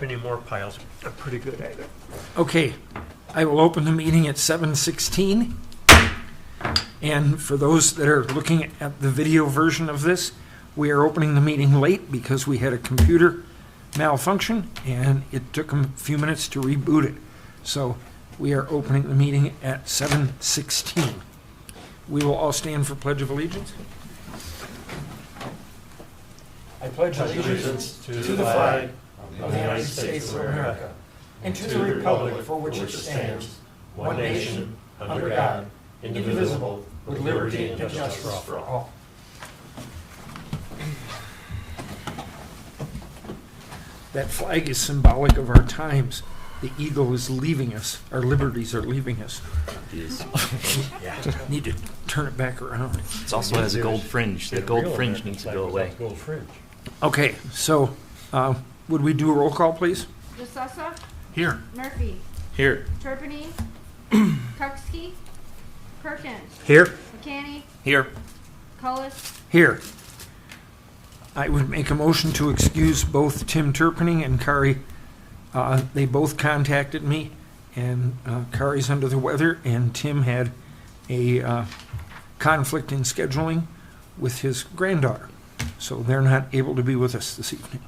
up any more piles. I'm pretty good at it. Okay, I will open the meeting at 7:16. And for those that are looking at the video version of this, we are opening the meeting late because we had a computer malfunction and it took a few minutes to reboot it. So we are opening the meeting at 7:16. We will all stand for Pledge of Allegiance. I pledge allegiance to the flag of the United States of America and to the republic for which it stands, one nation, under God, indivisible, with liberty and justice for all. That flag is symbolic of our times. The eagle is leaving us. Our liberties are leaving us. Yes. Need to turn it back around. It also has a gold fringe. The gold fringe needs to go away. Gold fringe. Okay, so would we do a roll call, please? DeSessa, Here. Murphy, Here. Turpinny, Kuksky, Perkins, Here. McCanny, Here. Cullis, Here. I would make a motion to excuse both Tim Turpinning and Kari. They both contacted me, and Kari's under the weather, and Tim had a conflict in scheduling with his granddaughter. So they're not able to be with us this evening.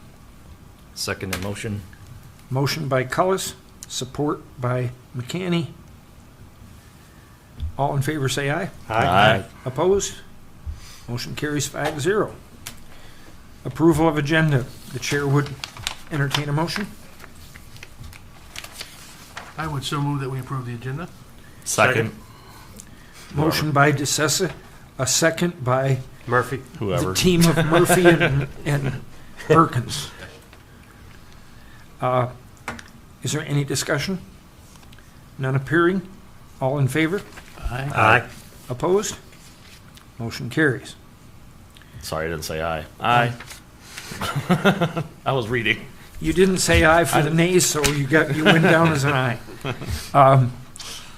Second the motion. Motion by Cullis, support by McCanny. All in favor say aye. Aye. Opposed? Motion carries 5-0. Approval of agenda. The chair would entertain a motion. I would so move that we approve the agenda. Second. Motion by DeSessa, a second by Murphy. the team of Murphy and Perkins. Is there any discussion? None appearing? All in favor? Aye. Opposed? Motion carries. Sorry, I didn't say aye. Aye. I was reading. You didn't say aye for the nays, so you went down as an aye.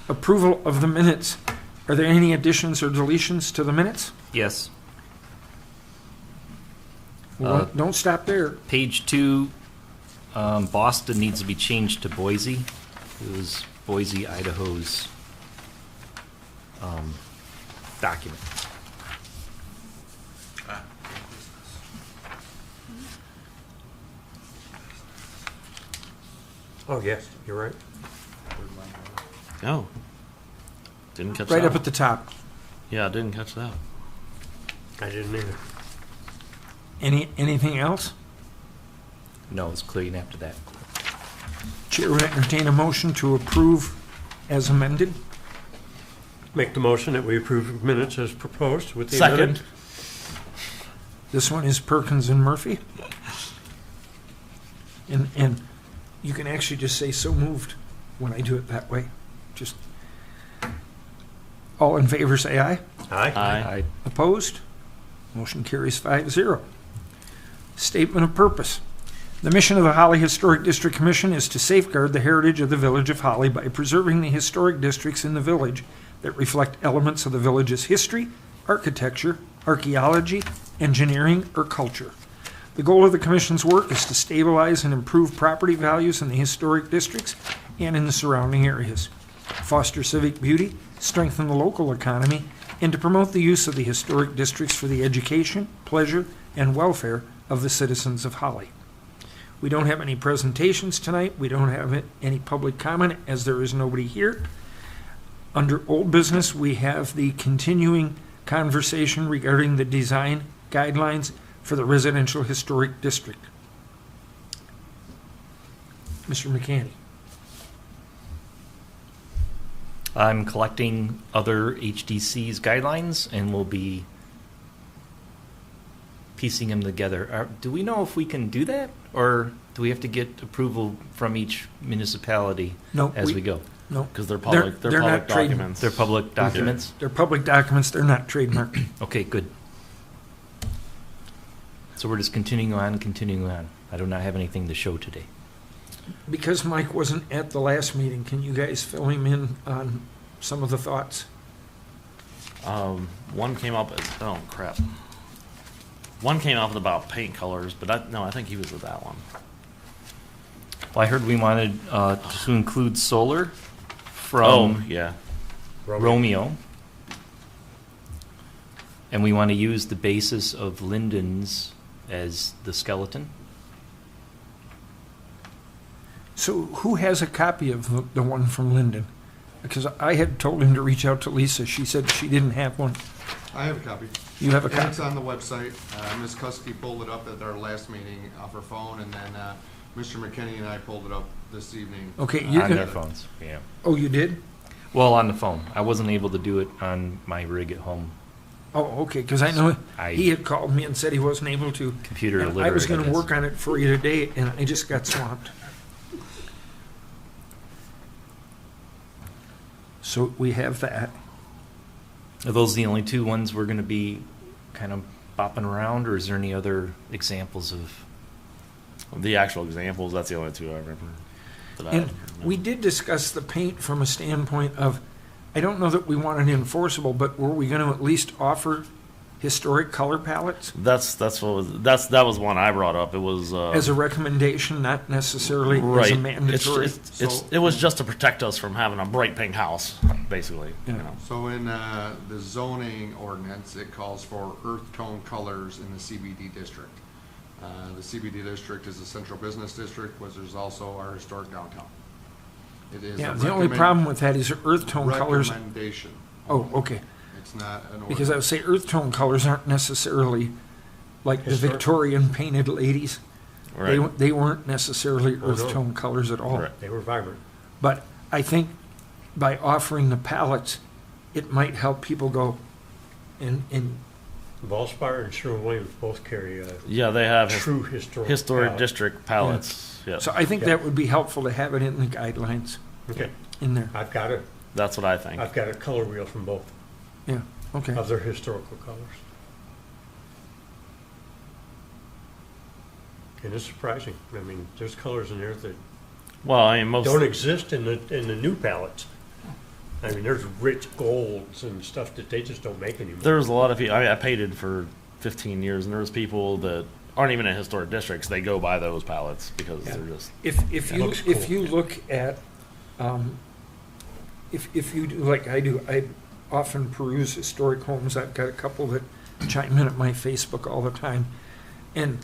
Approval of the minutes. Are there any additions or deletions to the minutes? Yes. Well, don't stop there. Page 2, Boston needs to be changed to Boise. It was Boise, Idaho's document. Oh, yes, you're right. Oh. Didn't catch Right that. up at the top. Yeah, I didn't catch that. I didn't either. Anything else? No, it's clean after that. Chair would entertain a motion to approve as amended. Make the motion that we approve minutes as proposed with the Second. amendment. This one is Perkins and Murphy. And you can actually just say so moved when I do it that way. Just all in favor say aye. Aye. Aye. Opposed? Motion carries 5-0. Statement of purpose. The mission of the Holly Historic District Commission is to safeguard the heritage of the village of Holly by preserving the historic districts in the village that reflect elements of the village's history, architecture, archaeology, engineering, or culture. The goal of the Commission's work is to stabilize and improve property values in the historic districts and in the surrounding areas, foster civic beauty, strengthen the local economy, and to promote the use of the historic districts for the education, pleasure, and welfare of the citizens of Holly. We don't have any presentations tonight. We don't have any public comment as there is nobody here. Under old business, we have the continuing conversation regarding the design guidelines for the residential historic district. Mr. McCanny. I'm collecting other HDC's guidelines and we'll be piecing them together. Do we know if we can do that, or do we have to get approval from each municipality No, as we go? No, Because they're public. They're, they're public not trade- documents. They're public documents? they're public documents. They're not trademarked. Okay, good. So we're just continuing on. I do not have anything to show today. Because Mike wasn't at the last meeting, can you guys fill him in on some of the thoughts? One came up. Oh crap. One came up about paint colors, but I think he was with that one. Well, I heard we wanted to include solar Oh, from yeah. Romeo. And we want to use the basis of Linden's as the skeleton. So who has a copy of the one from Linden? Because I had told him to reach out to Lisa. She said she didn't have one. I have a copy. You have a And it's copy? on the website. Ms. Kuski pulled it up at our last meeting off her phone, and then Mr. McKinney and I pulled it up this evening. Okay, you On can, their phones, yeah. oh, you did? Well, on the phone. I wasn't able to do it on my rig at home. Oh, okay, because I know he I had called me and said he wasn't able to. computer And illiterate. I was going to guess. work on it for you today, and I just got swamped. So we have that. Are those the only two ones we're going to be kind of bopping around, or is there any other examples of? The actual examples, that's the only two I remember. That I And had. we did discuss the paint from a standpoint of, I don't know that we want it enforceable, but were we going to at least offer historic color palettes That was one I brought up. It was as a recommendation, not necessarily as right. a mandatory? It was just to protect us from having a bright pink house, basically. Yeah. You know. So in the zoning ordinance, it calls for earth tone colors in the CBD district. The CBD district is a central business district, which is also our historic downtown. It is Yeah, a the only problem with that is earth tone colors. recommendation. Oh, okay. It's not an ordinance. Because I would say earth tone colors aren't necessarily like the Historic. Victorian painted ladies. Right. They weren't necessarily Oh, earth no. tone colors at all. Right. They were vibrant. But I think by offering the palettes, it might help people go and Valspar and Sherwin-Williams both carry Yeah, they have true historic. historic palette. district palettes. Yeah. so I think Yeah. that would be helpful to have it in the guidelines Okay, in there. I've got it. That's what I think. I've got a color wheel from both Yeah, okay. of their historical colors. And it's surprising. I mean, there's colors in there that Well, I mean, most don't exist in the new palettes. I mean, there's rich golds and stuff that they just don't make anymore. there's a lot of people. I painted for 15 years, and there's people that aren't even in historic districts. They go by those palettes because Yeah. they're just If That you looks if cool. you look at if you do like I do, I often peruse historic homes. I've got a couple that chime in at my Facebook all the time, and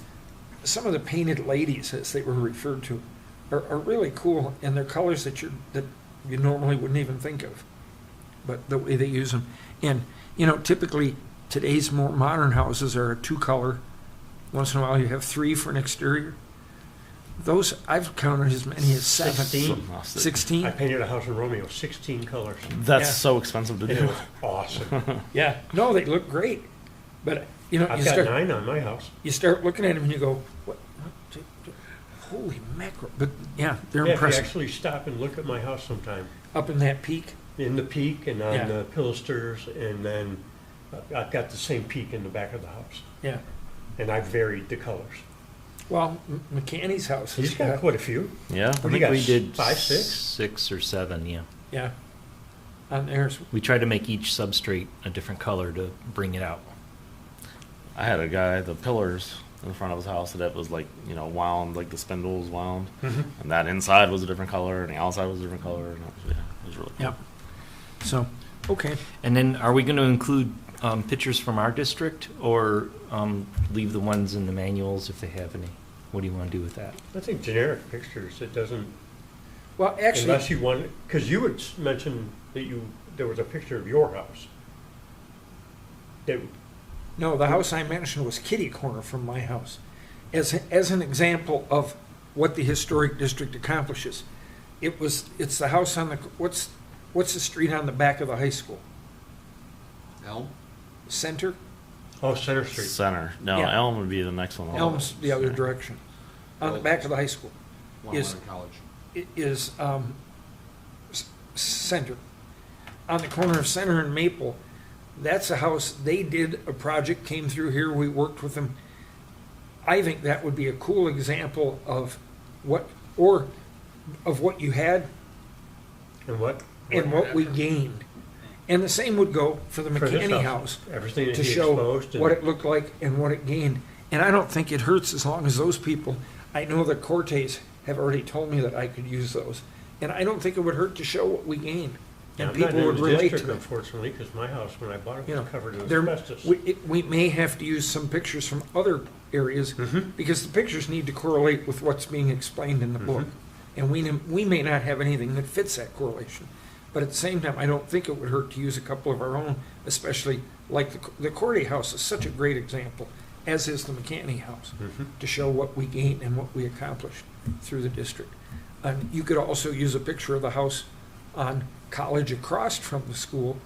some of the painted ladies, as they were referred to, are really cool, and they're colors that you normally wouldn't even think of, but the way they use them. And you know, typically today's more modern houses are a 2-color. Once in a while, you have 3 for an exterior. Those I've counted as many as 7, 16. 16. I painted a house in Romeo, 16 colors. that's Yeah. so expensive to And it do. was awesome. Yeah, no, they look great, but you know, I've got 9 on my house. you start looking at them and you go, holy mackerel! But yeah, they're Yeah, if you impressive. actually stop and look at my house sometime, Up in that peak. in the peak and on Yeah. the pilasters, and then I've got the same peak in the back of the house. Yeah. And I've varied the colors. Well, McCanny's house has He's got got, quite a few. Yeah. I do you think got, we did 5, 6? 6 or 7, yeah. yeah, on theirs. We tried to make each substrate a different color to bring it out. I had a guy, the pillars in the front of his house, that was like, wound, like the spindles wound. Mhm. And that inside was a different color, and the outside was a different color. And it was really cool. Yep. So, okay. And then are we going to include pictures from our district, or leave the ones in the manuals if they have any? What do you want to do with that? I think generic pictures, it doesn't, Well, actually, unless you want, because you had mentioned that there was a picture of your house. That, no, the house I mentioned was kitty corner from my house, as an example of what the historic district accomplishes. It's the house on the what's the street on the back of the high school? Elm? Center. oh, Center Street. Center. No, Yeah. Elm would be the next one. Elm's the other direction. On the back of the high school. One Is- in college. It is Center. On the corner of Center and Maple, that's a house, they did a project, came through here, we worked with them. I think that would be a cool example of what you had And what? and what we gained. And the same would go for the For this McKinney house, Everything that to he show exposed. what it looked like and what it gained. And I don't think it hurts as long as those people, I know the Cortes have already told me that I could use those. And I don't think it would hurt to show what we gained. And I'm not people in would the relate to district, it. unfortunately, because my house, when I bought it, You know, was covered in there, asbestos. we may have to use some pictures from other areas because the pictures need to correlate with what's being explained in the book. And we may not have anything that fits that correlation. But at the same time, I don't think it would hurt to use a couple of our own, especially like the Corday House is such a great example, as is the McCanney House, to show what we gained and what we accomplished through the district. And you could also use a picture of the house on College across from the school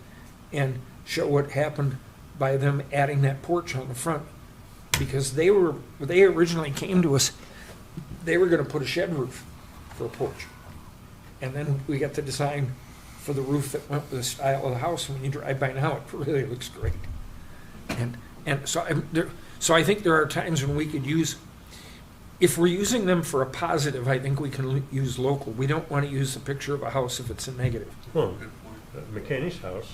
and show what happened by them adding that porch on the front. Because they originally came to us, they were gonna put a shed roof for a porch. And then we got the design for the roof that went with the style of the house, and when you drive by now, it really looks great. And so I think there are times when we could use, if we're using them for a positive, I think we can use local. We don't want to use a picture of a house if it's a negative. Well, McKinney's house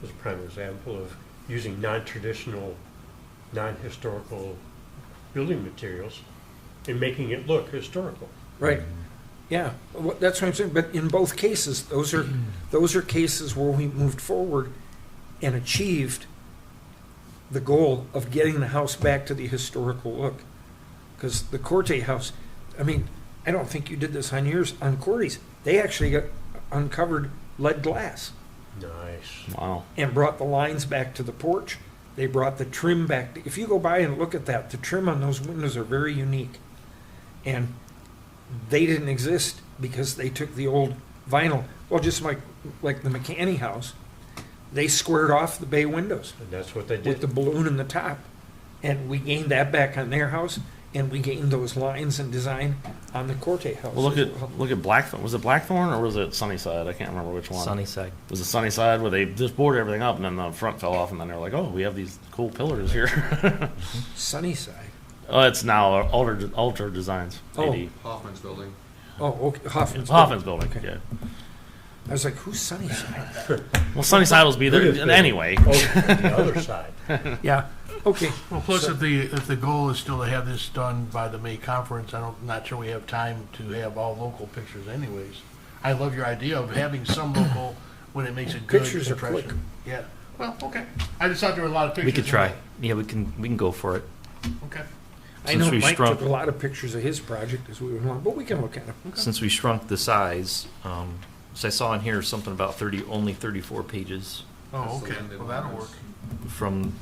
is a prime example of using non-traditional, non-historical building materials and making it look historical. Right. Yeah, that's what I'm saying. But in both cases, those are cases where we moved forward and achieved the goal of getting the house back to the historical look. Because the Corte house, I mean, I don't think you did this on yours, on Cordy's. They actually got uncovered lead glass Nice. Wow. and brought the lines back to the porch. They brought the trim back. If you go by and look at that, the trim on those windows are very unique. And they didn't exist because they took the old vinyl. Well, just like the McCanney house, they squared off the bay windows And that's what they with did. the balloon in the top. And we gained that back on their house, and we gained those lines and design on the Corte house. Well, as well. look at Blackthorn. Was it Blackthorn or was it Sunnyside? I can't remember which one. Sunnyside. Was it Sunnyside where they just boarded everything up and then the front fell off and then they're like, oh, we have these cool pillars here. Sunnyside. Oh, it's now Alter Designs. Oh. AD. Hoffman's building. Oh, okay, Hoffman's. Hoffman's building. Okay. Yeah. I was like, who's Sunnyside? Well, Sunnyside will be there Could have been anyway. over the other side. Yeah, okay. Well, plus So- if the goal is still to have this done by the May conference, not sure we have time to have all local pictures anyways. I love your idea of having some local when it makes a good Pictures are impression. quick. Yeah, well, okay. I just thought there were a lot of pictures. We could try. Yeah, we can go for it. Okay. I Since know we Mike shrunk- took a lot of pictures of his project as we went along, but we can look at them. Since we shrunk the size, so I saw in here something about only 34 pages Oh, That's the okay, Linden well, that'll ones. work. from,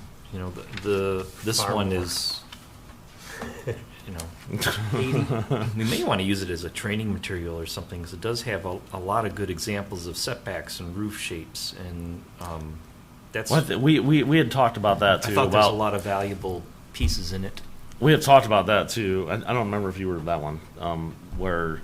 this Far one more. is, we may want to use it as a training material or something, because it does have a lot of good examples of setbacks and roof shapes, and that's, Well, we had talked about that I too. thought there's a About lot of valuable pieces in it. we had talked about that too. I don't remember if you were that one where.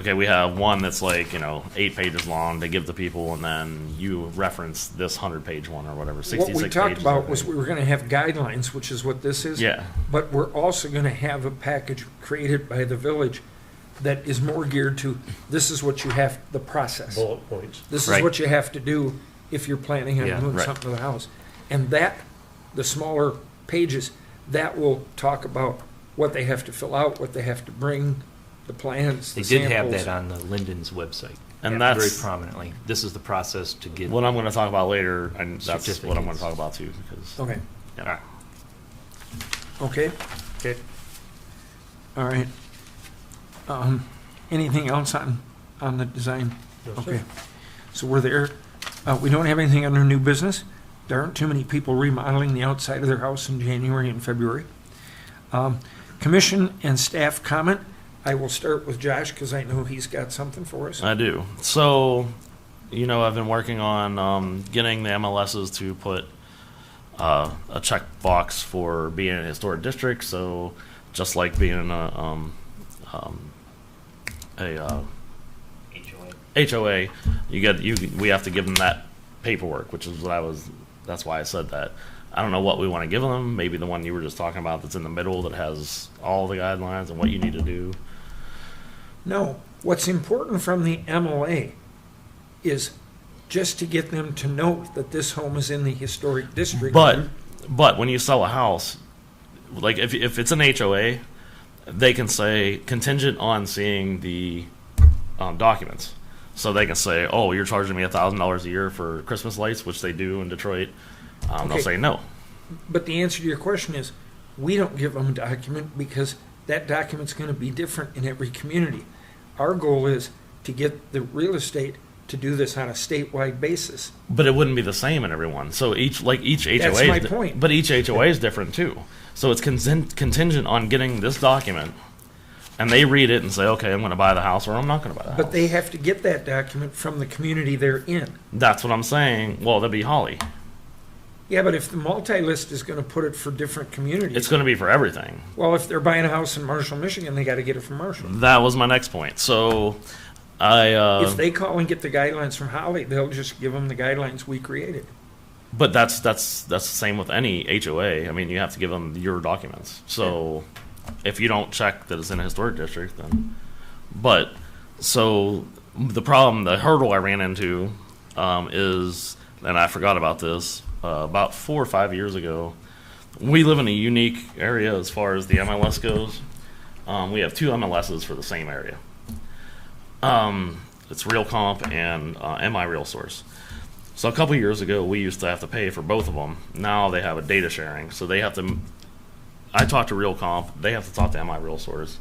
Okay, we have one that's like 8 pages long to give to people, and then you reference this 100-page one or whatever, 66 What we talked pages, about I was think. we were gonna have guidelines, which is what this is. Yeah. But we're also gonna have a package created by the village that is more geared to, this is what you have, the process. Bullet points. This is Right. what you have to do if you're planning on Yeah, doing right. something to the house. And that, the smaller pages, that will talk about what they have to fill out, what they have to bring, the plans, They the did have samples. that on the Linden's website. And very that's prominently. This is the process to get. what I'm going to talk about later, and that's what I'm going to Certificates. talk about too. Because Okay, yeah. okay? Okay. All right. Anything else on the design? No, sir. Okay. So we're there. We don't have anything under new business. There aren't too many people remodeling the outside of their house in January and February. Commission and staff comment. I will start with Josh because I know he's got something for us. I do. So, I've been working on getting the MLSs to put a check box for being in a historic district. So, just like being in a HOA, we have to give them that paperwork, which is that's why I said that. I don't know what we want to give them. Maybe the one you were just talking about that's in the middle that has all the guidelines and what you need to do. No, what's important from the MLA is just to get them to note that this home is in the historic district. But when you sell a house, like if it's an HOA, they can say contingent on seeing the documents. So they can say, oh, you're charging me $1,000 a year for Christmas lights, which they do in Detroit. Okay. They'll say no. But the answer to your question is, we don't give them a document because that document's going to be different in every community. Our goal is to get the real estate to do this on a statewide basis. But it wouldn't be the same in everyone. So each HOA. That's my point. But each HOA is different too. So it's contingent on getting this document, and they read it and say, okay, I'm going to buy the house or I'm not going to buy the house. But they have to get that document from the community they're in. That's what I'm saying. Well, that'd be Holly. Yeah, but if the multi-list is going to put it for different communities. It's going to be for everything. Well, if they're buying a house in Marshall, Michigan, they got to get it from Marshall. That was my next point. So If they call and get the guidelines from Holly, they'll just give them the guidelines we created. But that's the same with any HOA. I mean, you have to give them your documents. So if you don't check that it's in a historic district, then. But so the hurdle I ran into is, and I forgot about this about 4 or 5 years ago. We live in a unique area as far as the MLS goes. We have 2 MLSs for the same area. It's Real Comp and MI Real Source. So a couple years ago, we used to have to pay for both of them. Now they have a data sharing, so they have to. I talk to Real Comp, they have to talk to MI Real Source.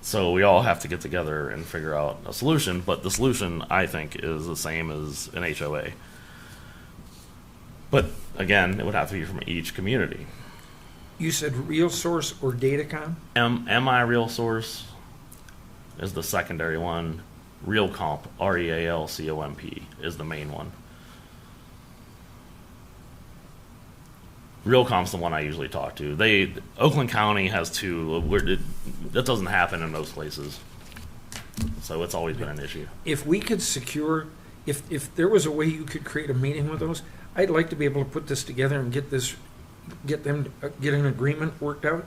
So we all have to get together and figure out a solution. But the solution, I think, is the same as an HOA. But again, it would have to be from each community. You said Real Source or Datacom? MI Real Source is the secondary one. Real Comp, REALCOMP, is the main one. Real Comp's the one I usually talk to. Oakland County has 2. That doesn't happen in most places, so it's always been an issue. If we could secure, if there was a way you could create a meeting with those, I'd like to be able to put this together and get an agreement worked out.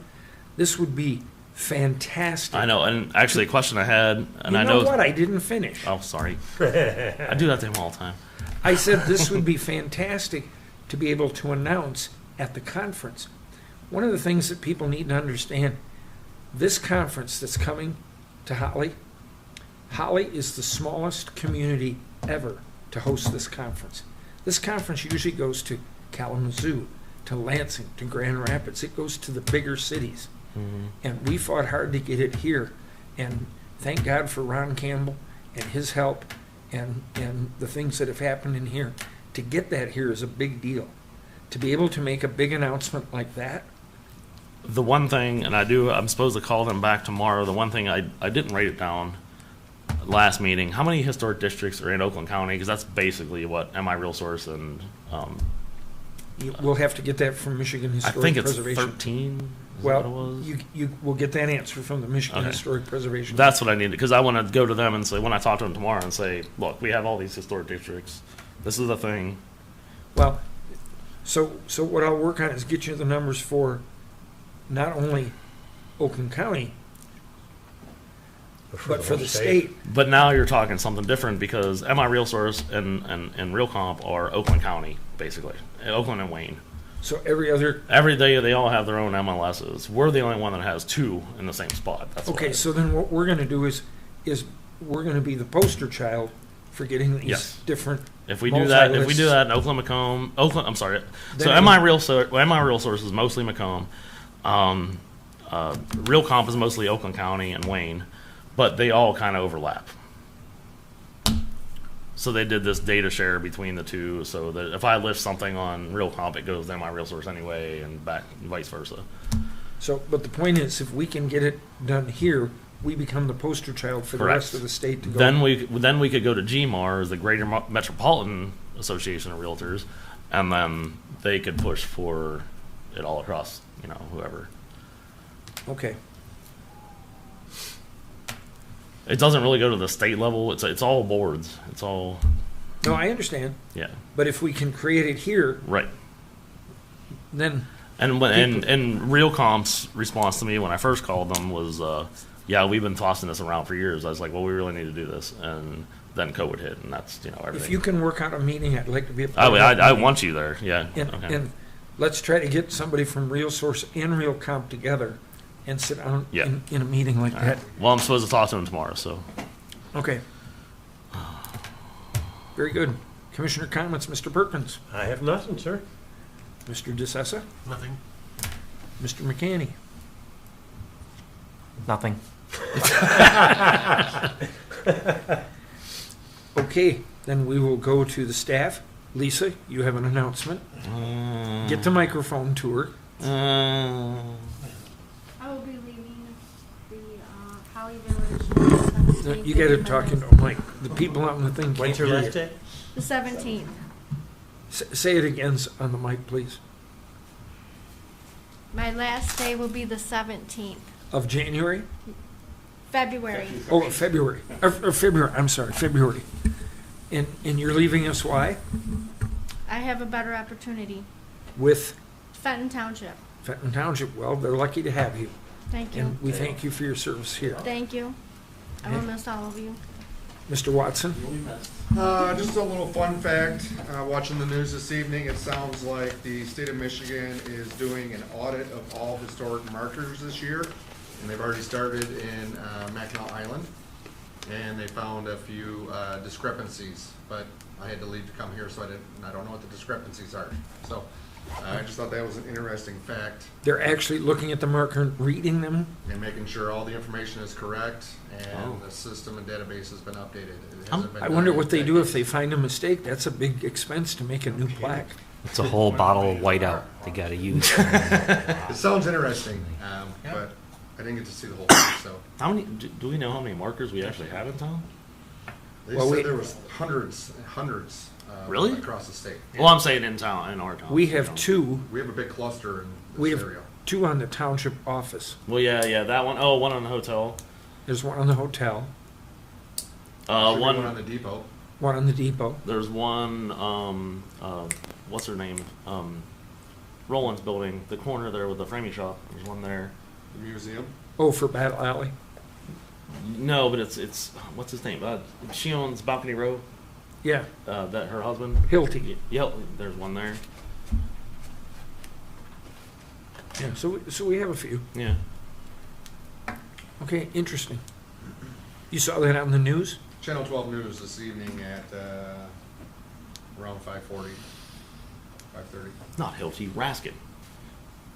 This would be fantastic. I know, and actually, a question I had, and you know what? I didn't finish. Oh, sorry. I do that to him all the time. I said this would be fantastic to be able to announce at the conference. One of the things that people need to understand, this conference that's coming to Holly is the smallest community ever to host this conference. This conference usually goes to Kalamazoo, to Lansing, to Grand Rapids. It goes to the bigger cities. Mm-hmm. And we fought hard to get it here. And thank God for Ron Campbell and his help and the things that have happened in here. To get that here is a big deal. To be able to make a big announcement like that. The one thing, and I'm supposed to call them back tomorrow, the one thing I didn't write it down last meeting, how many historic districts are in Oakland County? Because that's basically what MI Real Source and we'll have to get that from Michigan Historic Preservation. I think it's 13. Well, you will get that answer from the Michigan Historic Preservation. That's what I needed, because I want to go to them and say, when I talk to them tomorrow, and say, look, we have all these historic districts. This is the thing. Well, so what I'll work on is get you the numbers for not only Oakland County, but for the state. But now you're talking something different, because MI Real Source and Real Comp are Oakland County, basically. Oakland and Wayne. So every day they all have their own MLSs. We're the only one that has 2 in the same spot. That's okay. So then what we're going to do is we're going to be the poster child for getting these different. If we do that in Oakland, Macomb, I'm sorry. So MI Real Source is mostly Macomb. Real Comp is mostly Oakland County and Wayne, but they all kind of overlap. So they did this data share between the 2, so that if I list something on Real Comp, it goes to MI Real Source anyway, and vice versa. So, but the point is, if we can get it done here, we become the poster child for the rest of the state to go. Then we could go to GMAR, the Greater Metropolitan Association of Realtors, and then they could push for it all across, whoever. Okay. It doesn't really go to the state level. It's all boards. It's all. No, I understand. Yeah. But if we can create it here, right. Then. And Real Comp's response to me when I first called them was, "Yeah, we've been tossing this around for years." I was like, "Well, we really need to do this," and then COVID hit, and that's everything. If you can work out a meeting, I'd like to be a part of that I meeting. want you there. Yeah. And let's try to get somebody from Real Source and Real Comp together and sit down Yeah. in a meeting like All that. right. Well, I'm supposed to talk to him tomorrow, so. Okay. Very good. Commissioner comments, Mr. Perkins, I have nothing, sir. Mr. DeSessa, Nothing. Mr. McCanny. Nothing. Okay, then we will go to the staff. Lisa, you have an announcement. Get the microphone to her. I will be leaving the Holly Village. You got to talk into a mic. The people on the thing can't When's your hear you. last day? The 17th. Say it again on the mic, please. My last day will be the 17th. Of January? February. Oh, February. Or February, I'm sorry, February. And you're leaving us why? I have a better opportunity. With Fenton Township. Fenton Township. Well, they're lucky to have you. Thank you. And we thank you for your service here. Thank you. I will miss all of you. Mr. Watson? Just a little fun fact, watching the news this evening, it sounds like the state of Michigan is doing an audit of all historic markers this year. And they've already started in Mackinac Island. And they found a few discrepancies, but I had to leave to come here, so I don't know what the discrepancies are. So I just thought that was an interesting fact, They're actually looking at the marker and reading them? and making sure all the information is correct and the system and database has been updated. It hasn't been I wonder done what they in do if decades. they find a mistake. That's a big expense to make a new plaque. It's a whole bottle of whiteout they got to use. It sounds interesting, but I didn't get to see the whole thing, so. How many, do we know how many markers we actually have in town? They Well, said there was hundreds Really? across the state. Well, I'm saying in town, in our town. We you have know. two. We have a big cluster in We this have area. two on the township office. Well, yeah, that one. Oh, one on the hotel. There's one on the hotel, Should be on One, the depot. one on the depot. there's one, what's her name? Roland's building, the corner there with the framing shop. There's one there. The museum. Oh, for Battle Alley. No, but it's what's his name? She owns Balcony Row. Yeah, That her husband. Hilty. Yep, there's one there. Yeah, so we have a few. Yeah. Okay, interesting. You saw that on the news? Channel 12 News this evening at around 5:40, 5:30. Not Hilty, Raskin.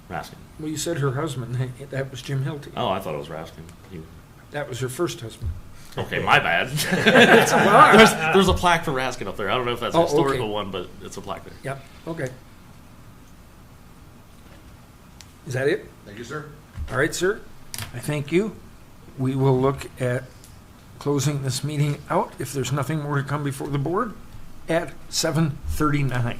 Raskin. Well, you said her husband. That was Jim Hilty. Oh, I thought it was Raskin. That was her first husband. Okay, my bad. there's a plaque for Raskin up there. I don't know if that's a Oh, historical okay. one, but it's a plaque there. Yep, okay. Is that it? Thank you, sir. All right, sir. I thank you. We will look at closing this meeting out, if there's nothing more to come before the board, at 7:39.